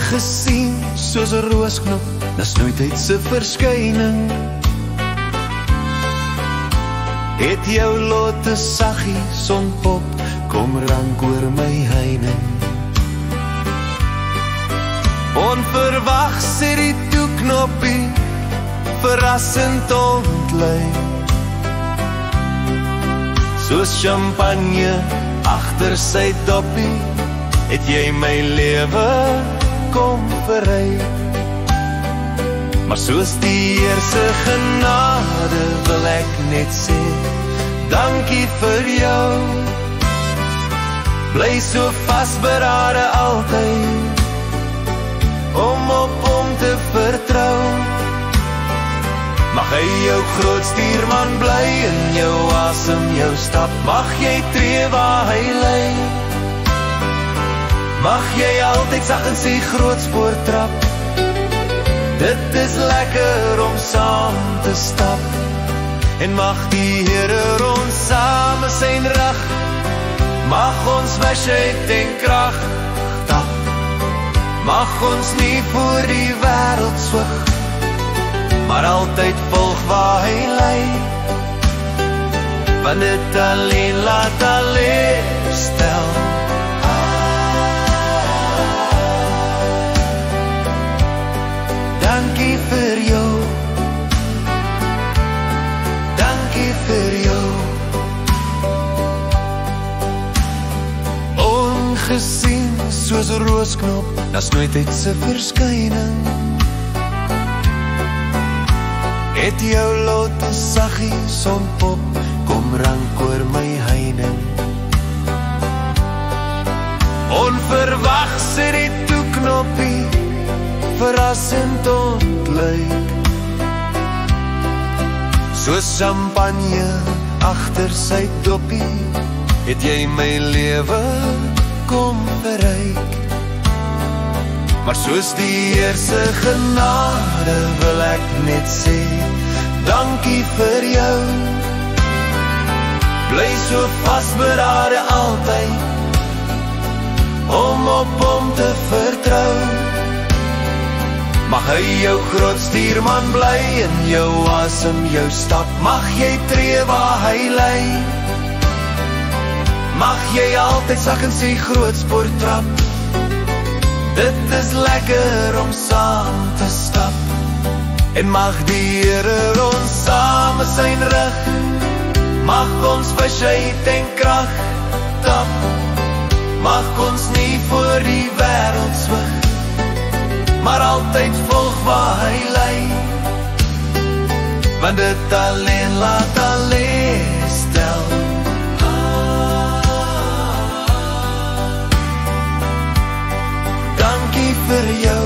Ongesien soos 'n roosknop, na snoeityd se verskyning, het jou lotte saggie sonpop kom rank oor my heining. Onverwags het die toeknoppie verrassend ontlui, soos champagne agter sy doppie, het jy my lewe kom verry. Maar soos die Heer se genade wil ek net sê, dankie vir jou. Bly so vasberade altyd, om op hom te vertrou. Mag hy jou groot stuurman bly, in jou asem, jou stap, mag jy tree waar hy lei. Mag jy altyd sag in sy grootspoor trap, dit is lekker om saam te stap. En mag die Here ons same sy rug, mag ons wysheid en krag tap. Mag ons nie voor die wêreld swig, maar altyd volg waar hy lei. Want dit alleen laat alleen stel. Dankie vir jou, dankie vir jou. Ongesien soos 'n roosknop, na snoeityd se verskyning, het jou lotte saggie sonpop kom rank oor my heining. Onverwags het die toeknoppie verrassend ontluik, soos champagne agter sy doppie, het jy my lewe kom verryk. Maar soos die Heer se genade wil ek net sê, dankie vir jou. Bly so vasberade altyd, om op hom te vertrou. Mag hy jou groot stuurman bly, in jou asem, jou stap, mag jy tree waar hy lei. Mag jy altyd sag in sy grootspoor trap, dit is lekker om saam te stap. En mag die Here ons same sy rug, mag ons wysheid en krag tap. Mag ons nie voor die wêreld swig, maar altyd volg waar hy lei. Want dit alleen laat alleen stel. Dankie vir jou,